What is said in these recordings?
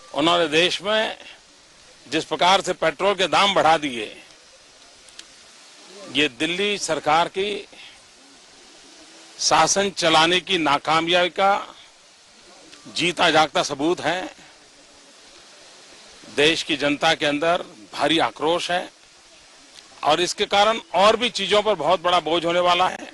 उन्होंने देश में जिस प्रकार से पेट्रोल के दाम बढ़ा दिए, ये दिल्ली सरकार की शासन चलाने की नाकामयाबी का जीता जागता सबूत है। देश की जनता के अंदर भारी आक्रोश है और इसके कारण और भी चीजों पर बहुत बड़ा बोझ होने वाला है।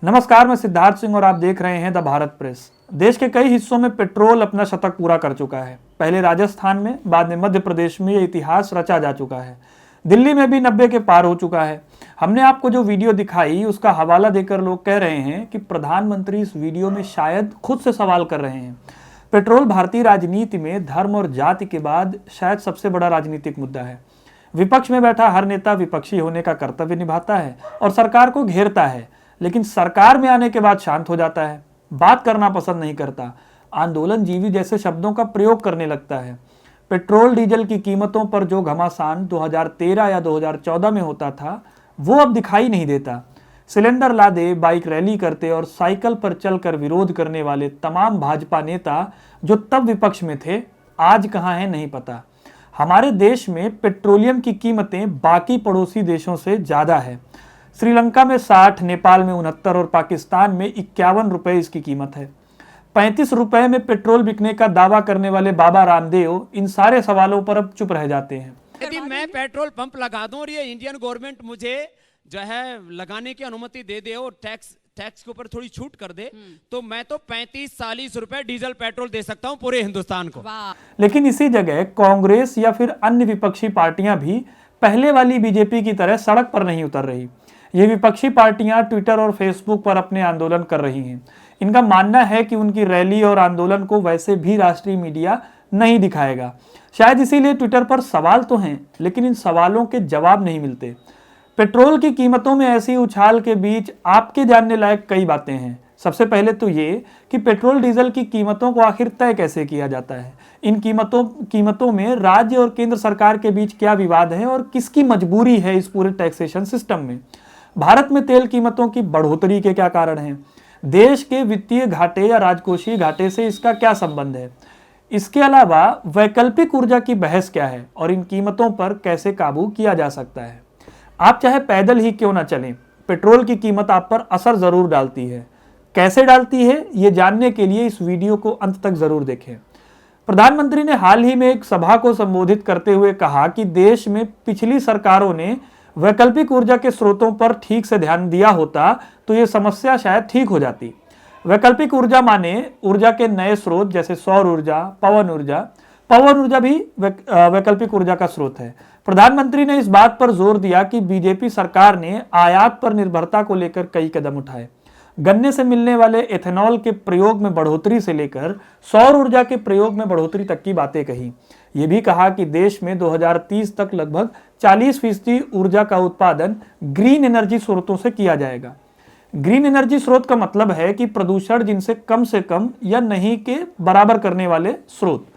नमस्कार, मैं सिद्धार्थ सिंह और आप देख रहे हैं द भारत प्रेस। देश के कई हिस्सों में पेट्रोल अपना शतक पूरा कर चुका है। पहले राजस्थान में, बाद में मध्य प्रदेश में ये इतिहास रचा जा चुका है। दिल्ली में भी 90 के पार हो चुका है। हमने आपको जो वीडियो दिखाई उसका हवाला देकर लोग कह रहे हैं कि प्रधानमंत्री इस वीडियो में शायद खुद से सवाल कर रहे हैं। पेट्रोल भारतीय राजनीति में धर्म और जाति के बाद शायद सबसे बड़ा राजनीतिक मुद्दा है। विपक्ष में बैठा हर नेता विपक्षी होने का कर्तव्य निभाता है और सरकार को घेरता है, लेकिन सरकार में आने के बाद शांत हो जाता है, बात करना पसंद नहीं करता, आंदोलनजीवी जैसे शब्दों का प्रयोग करने लगता है। पेट्रोल डीजल की कीमतों पर जो घमासान 2013 या 2014 में होता था वो अब दिखाई नहीं देता। सिलेंडर लादे, बाइक रैली करते और साइकिल पर चलकर विरोध करने वाले तमाम भाजपा नेता जो तब विपक्ष में थे आज कहां हैं नहीं पता। हमारे देश में पेट्रोलियम की कीमतें बाकी पड़ोसी देशों से ज्यादा है। श्रीलंका में 60, नेपाल में 69 और पाकिस्तान में 51 रुपए इसकी कीमत है। 35 रुपए में पेट्रोल बिकने का दावा करने वाले बाबा रामदेव इन सारे सवालों पर अब चुप रह जाते हैं। यदि मैं पेट्रोल पंप लगा दूं और ये इंडियन गवर्नमेंट मुझे जो है लगाने की अनुमति दे दे और टैक्स के ऊपर थोड़ी छूट कर दे, तो मैं तो 35-40 रुपए डीजल पेट्रोल दे सकता हूं पूरे हिंदुस्तान को। लेकिन इसी जगह कांग्रेस या फिर अन्य विपक्षी पार्टियां भी पहले वाली बीजेपी की तरह सड़क पर नहीं उतर रही। ये विपक्षी पार्टियां ट्विटर और फेसबुक पर अपने आंदोलन कर रही हैं। इनका मानना है कि उनकी रैली और आंदोलन को वैसे भी राष्ट्रीय मीडिया नहीं दिखाएगा। शायद इसीलिए ट्विटर पर सवाल तो हैं, लेकिन इन सवालों के जवाब नहीं मिलते। पेट्रोल की कीमतों में ऐसी उछाल के बीच आपके जानने लायक कई बातें हैं। सबसे पहले तो ये कि पेट्रोल डीजल की कीमतों को आखिर तय कैसे किया जाता है। इन कीमतों में राज्य और केंद्र सरकार के बीच क्या विवाद है और किसकी मजबूरी है इस पूरे टैक्सेशन सिस्टम में। भारत में तेल कीमतों की बढ़ोतरी के क्या कारण हैं। देश के वित्तीय घाटे या राजकोषीय घाटे से इसका क्या संबंध है। इसके अलावा वैकल्पिक ऊर्जा की बहस क्या है और इन कीमतों पर कैसे काबू किया जा सकता है। आप चाहे पैदल ही क्यों ना चलें, पेट्रोल की कीमत आप पर असर जरूर डालती है। कैसे डालती है ये जानने के लिए इस वीडियो को अंत तक जरूर देखें। प्रधानमंत्री ने हाल ही में एक सभा को संबोधित करते हुए कहा कि देश में पिछली सरकारों ने वैकल्पिक ऊर्जा के स्रोतों पर ठीक से ध्यान दिया होता तो ये समस्या शायद ठीक हो जाती। वैकल्पिक ऊर्जा माने ऊर्जा के नए स्रोत जैसे सौर ऊर्जा, पवन ऊर्जा भी वैकल्पिक ऊर्जा का स्रोत है। प्रधानमंत्री ने इस बात पर जोर दिया कि बीजेपी सरकार ने आयात पर निर्भरता को लेकर कई कदम उठाए। गन्ने से मिलने वाले एथेनॉल के प्रयोग में बढ़ोतरी से लेकर सौर ऊर्जा के प्रयोग में बढ़ोतरी तक की बातें कही। ये भी कहा कि देश में 2030 तक लगभग 40% ऊर्जा का उत्पादन ग्रीन एनर्जी स्रोतों से किया जाएगा। ग्रीन एनर्जी स्रोत का मतलब है कि प्रदूषण जिनसे कम से कम या नहीं के बराबर करने वाले स्रोत।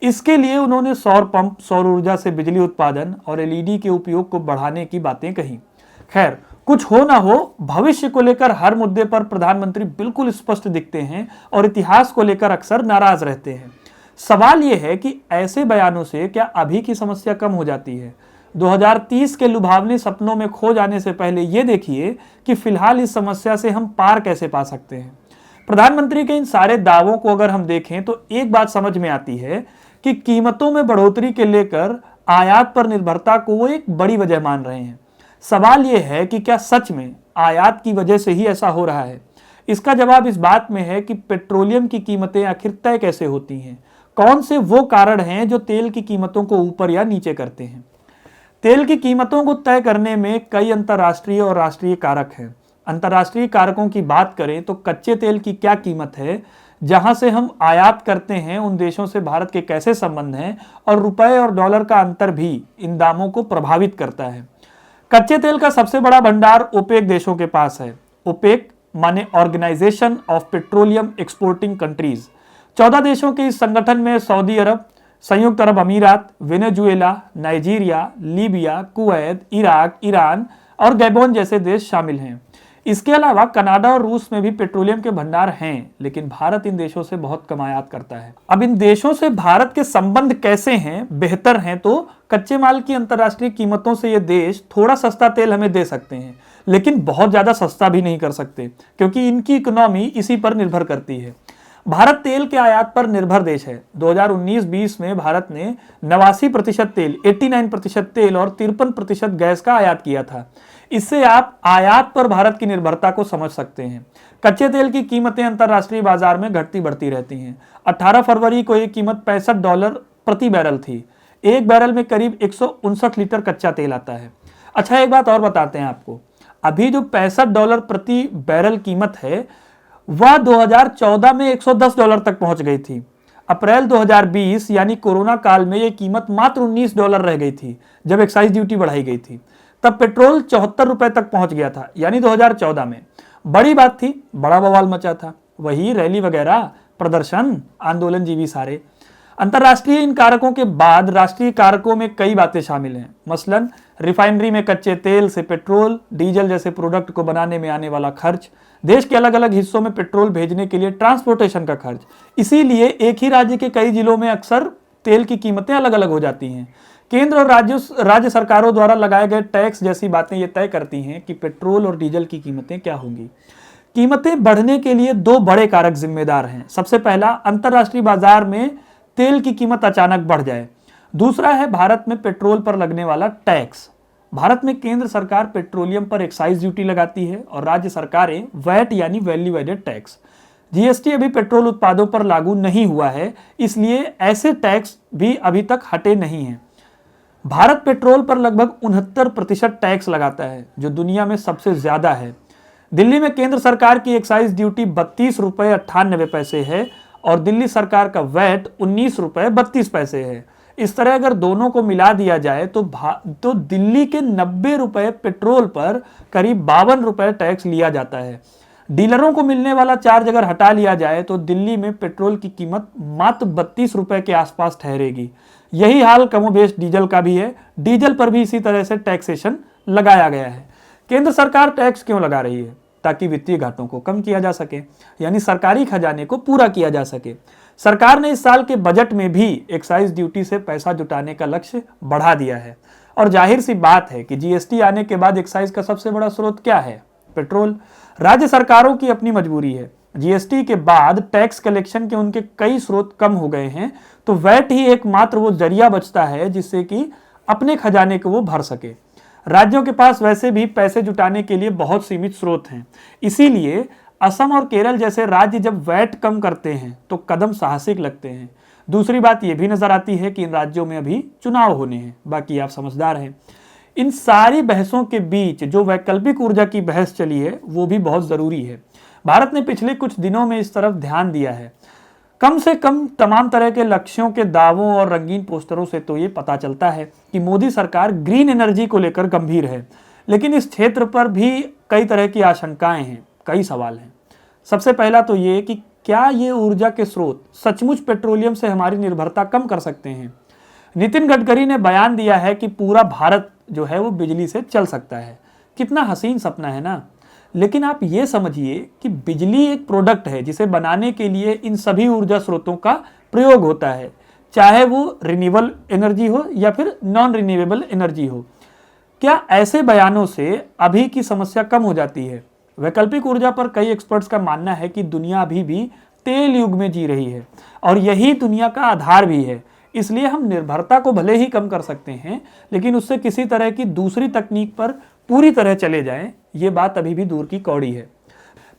इसके लिए उन्होंने सौर पंप, सौर ऊर्जा से बिजली उत्पादन और एलईडी के उपयोग को बढ़ाने की बातें कही। खैर, कुछ हो ना हो, भविष्य को लेकर हर मुद्दे पर प्रधानमंत्री बिल्कुल स्पष्ट दिखते हैं और इतिहास को लेकर अक्सर नाराज रहते हैं। सवाल यह है कि ऐसे बयानों से क्या अभी की समस्या कम हो जाती है। 2030 के लुभावने सपनों में खो जाने से पहले यह देखिए कि फिलहाल इस समस्या से हम पार कैसे पा सकते हैं। प्रधानमंत्री के इन सारे दावों को अगर हम देखें तो एक बात समझ में आती है कि कीमतों में बढ़ोतरी के लेकर आयात पर निर्भरता को वो एक बड़ी वजह मान रहे हैं। सवाल यह है कि क्या सच में आयात की वजह से ही ऐसा हो रहा है। इसका जवाब इस बात में है कि पेट्रोलियम की कीमतें आखिर तय कैसे होती हैं। कौन से वो कारण हैं जो तेल की कीमतों को ऊपर या नीचे करते हैं। तेल की कीमतों को तय करने में कई अंतर्राष्ट्रीय और राष्ट्रीय कारक हैं। अंतर्राष्ट्रीय कारकों की बात करें तो कच्चे तेल की क्या कीमत है, जहां से हम आयात करते हैं उन देशों से भारत के कैसे संबंध हैं, और रुपए और डॉलर का अंतर भी इन दामों को प्रभावित करता है। कच्चे तेल का सबसे बड़ा भंडार ओपेक देशों के पास है। ओपेक माने organisation of petroleum exporting countries. 14 देशों के इस संगठन में सऊदी अरब, संयुक्त अरब अमीरात, Venezuela, Nigeria, Libya, Kuwait, Iraq, Iran और गैबोन जैसे देश शामिल हैं। इसके अलावा कनाडा और रूस में भी पेट्रोलियम के भंडार हैं, लेकिन भारत इन देशों से बहुत कम आयात करता है। अब इन देशों से भारत के संबंध कैसे हैं, बेहतर हैं, तो कच्चे माल की अंतर्राष्ट्रीय कीमतों से ये देश थोड़ा सस्ता तेल हमें दे सकते हैं, लेकिन बहुत ज्यादा सस्ता भी नहीं कर सकते, क्योंकि इनकी इकोनॉमी इसी पर निर्भर करती है। भारत तेल के आयात पर निर्भर देश है। 2019-20 में भारत ने 89% तेल, 89% तेल और 53% गैस का आयात किया था। इससे आप आयात पर भारत की निर्भरता को समझ सकते हैं। कच्चे तेल की कीमतें अंतर्राष्ट्रीय बाजार में घटती बढ़ती रहती हैं। 18 फरवरी को यह कीमत $65 प्रति बैरल थी। एक बैरल में करीब 159 लीटर कच्चा तेल आता है। अच्छा, एक बात और बताते हैं आपको, अभी जो $65 प्रति बैरल कीमत है वह 2014 में $110 तक पहुंच गई थी। अप्रैल 2020 यानी कोरोना काल में यह कीमत मात्र $19 रह गई थी, जब एक्साइज ड्यूटी बढ़ाई गई थी। तब पेट्रोल ₹74 तक पहुंच गया था, यानी 2014 में। बड़ी बात थी, बड़ा बवाल मचा था, वही रैली वगैरह, प्रदर्शन, आंदोलन जीवी सारे। अंतर्राष्ट्रीय इन कारकों के बाद राष्ट्रीय कारकों में कई बातें शामिल हैं। मसलन रिफाइनरी में कच्चे तेल से पेट्रोल, डीजल जैसे प्रोडक्ट को बनाने में आने वाला खर्च, देश के अलग अलग हिस्सों में पेट्रोल भेजने के लिए ट्रांसपोर्टेशन का खर्च। इसीलिए एक ही राज्य के कई जिलों में अक्सर तेल की कीमतें अलग अलग हो जाती हैं। केंद्र और राज्य सरकारों द्वारा लगाए गए टैक्स जैसी बातें ये तय करती हैं कि पेट्रोल और डीजल की कीमतें क्या होंगी। कीमतें बढ़ने के लिए दो बड़े कारक जिम्मेदार हैं। सबसे पहला, अंतर्राष्ट्रीय बाजार में तेल की कीमत अचानक बढ़ जाए। दूसरा है भारत में पेट्रोल पर लगने वाला टैक्स। भारत में केंद्र सरकार पेट्रोलियम पर एक्साइज ड्यूटी लगाती है और राज्य सरकारें वैट यानी वैल्यू एडेड टैक्स। जीएसटी अभी पेट्रोल उत्पादों पर लागू नहीं हुआ है, इसलिए ऐसे टैक्स भी अभी तक हटे नहीं हैं। भारत पेट्रोल पर लगभग 69% टैक्स लगाता है, जो दुनिया में सबसे ज्यादा है। दिल्ली में केंद्र सरकार की एक्साइज ड्यूटी ₹32.98 है और दिल्ली सरकार का वैट ₹19.32 है। इस तरह अगर दोनों को मिला दिया जाए तो दिल्ली के ₹90 पेट्रोल पर करीब ₹52 टैक्स लिया जाता है। डीलरों को मिलने वाला चार्ज अगर हटा लिया जाए तो दिल्ली में पेट्रोल की कीमत मात्र ₹32 के आसपास ठहरेगी। यही हाल कमोबेश डीजल का भी है। डीजल पर भी इसी तरह से टैक्सेशन लगाया गया है। केंद्र सरकार टैक्स क्यों लगा रही है? ताकि वित्तीय घाटों को कम किया जा सके, यानी सरकारी खजाने को पूरा किया जा सके। सरकार ने इस साल के बजट में भी एक्साइज ड्यूटी से पैसा जुटाने का लक्ष्य बढ़ा दिया है। और जाहिर सी बात है कि जीएसटी आने के बाद एक्साइज का सबसे बड़ा स्रोत क्या है? पेट्रोल। राज्य सरकारों की अपनी मजबूरी है। जीएसटी के बाद टैक्स कलेक्शन के उनके कई स्रोत कम हो गए हैं, तो वैट ही एकमात्र वो जरिया बचता है जिससे कि अपने खजाने को वो भर सके। राज्यों के पास वैसे भी पैसे जुटाने के लिए बहुत सीमित स्रोत हैं। इसीलिए असम और केरल जैसे राज्य जब वैट कम करते हैं तो कदम साहसिक लगते हैं। दूसरी बात यह भी नजर आती है कि इन राज्यों में अभी चुनाव होने हैं। बाकी आप समझदार हैं। इन सारी बहसों के बीच जो वैकल्पिक ऊर्जा की बहस चली है वो भी बहुत जरूरी है। भारत ने पिछले कुछ दिनों में इस तरफ ध्यान दिया है। कम से कम तमाम तरह के लक्ष्यों के दावों और रंगीन पोस्टरों से तो ये पता चलता है कि मोदी सरकार ग्रीन एनर्जी को लेकर गंभीर है। लेकिन इस क्षेत्र पर भी कई तरह की आशंकाएं हैं, कई सवाल हैं। सबसे पहला तो ये कि क्या ये ऊर्जा के स्रोत सचमुच पेट्रोलियम से हमारी निर्भरता कम कर सकते हैं? नितिन गडकरी ने बयान दिया है कि पूरा भारत जो है वो बिजली से चल सकता है। कितना हसीन सपना है ना। लेकिन आप ये समझिए कि बिजली एक प्रोडक्ट है जिसे बनाने के लिए इन सभी ऊर्जा स्रोतों का प्रयोग होता है, चाहे वो रिन्यूएबल एनर्जी हो या फिर नॉन रिन्यूएबल एनर्जी हो। क्या ऐसे बयानों से अभी की समस्या कम हो जाती है? वैकल्पिक ऊर्जा पर कई एक्सपर्ट्स का मानना है कि दुनिया अभी भी तेल युग में जी रही है और यही दुनिया का आधार भी है। इसलिए हम निर्भरता को भले ही कम कर सकते हैं, लेकिन उससे किसी तरह की दूसरी तकनीक पर पूरी तरह चले जाएं, ये बात अभी भी दूर की कौड़ी है।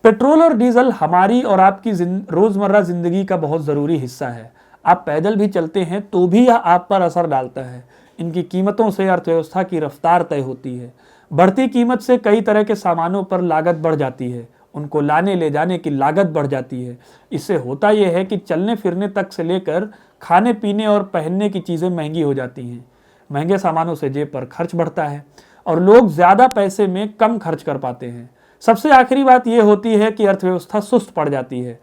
पेट्रोल और डीजल हमारी और आपकी रोजमर्रा जिंदगी का बहुत जरूरी हिस्सा है। आप पैदल भी चलते हैं तो भी यह आप पर असर डालता है। इनकी कीमतों से अर्थव्यवस्था की रफ्तार तय होती है। बढ़ती कीमत से कई तरह के सामानों पर लागत बढ़ जाती है, उनको लाने ले जाने की लागत बढ़ जाती है। इससे होता यह है कि चलने फिरने तक से लेकर खाने पीने और पहनने की चीज़ें महंगी हो जाती हैं। महंगे सामानों से जेब पर खर्च बढ़ता है और लोग ज़्यादा पैसे में कम खर्च कर पाते हैं। सबसे आखिरी बात यह होती है कि अर्थव्यवस्था सुस्त पड़ जाती है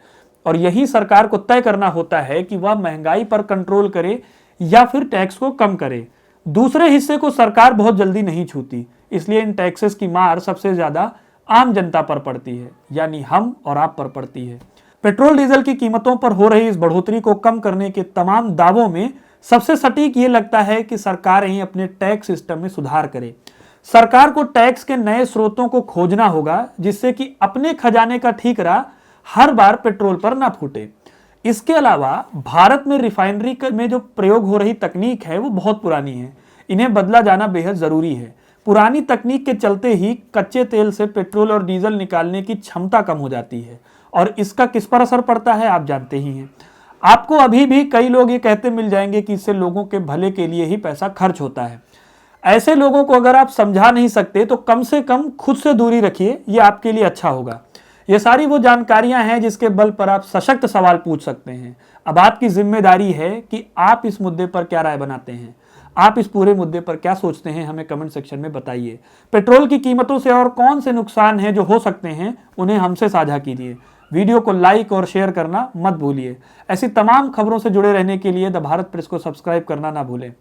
और यही सरकार को तय करना होता है कि वह महंगाई पर कंट्रोल करे या फिर टैक्स को कम करे। दूसरे हिस्से को सरकार बहुत जल्दी नहीं छूती, इसलिए इन टैक्सेस की मार सबसे ज़्यादा आम जनता पर पड़ती है, यानी हम और आप पर पड़ती है। पेट्रोल डीजल की कीमतों पर हो रही इस बढ़ोतरी को कम करने के तमाम दावों में सबसे सटीक ये लगता है कि सरकार ही अपने टैक्स सिस्टम में सुधार करे। सरकार को टैक्स के नए स्रोतों को खोजना होगा, जिससे कि अपने खजाने का ठीकरा हर बार पेट्रोल पर ना फूटे। इसके अलावा भारत में रिफाइनरी में जो प्रयोग हो रही तकनीक है वो बहुत पुरानी है, इन्हें बदला जाना बेहद जरूरी है। पुरानी तकनीक के चलते ही कच्चे तेल से पेट्रोल और डीजल निकालने की क्षमता कम हो जाती है, और इसका किस पर असर पड़ता है आप जानते ही हैं। आपको अभी भी कई लोग ये कहते मिल जाएंगे कि इससे लोगों के भले के लिए ही पैसा खर्च होता है। ऐसे लोगों को अगर आप समझा नहीं सकते तो कम से कम खुद से दूरी रखिए, ये आपके लिए अच्छा होगा। ये सारी वो जानकारियां हैं जिसके बल पर आप सशक्त सवाल पूछ सकते हैं। अब आपकी जिम्मेदारी है कि आप इस मुद्दे पर क्या राय बनाते हैं, आप इस पूरे मुद्दे पर क्या सोचते हैं, हमें कमेंट सेक्शन में बताइए। पेट्रोल की कीमतों से और कौन से नुकसान हैं जो हो सकते हैं, उन्हें हमसे साझा कीजिए। वीडियो को लाइक और शेयर करना मत भूलिए। ऐसी तमाम खबरों से जुड़े रहने के लिए द भारत प्रेस को सब्सक्राइब करना ना भूलें।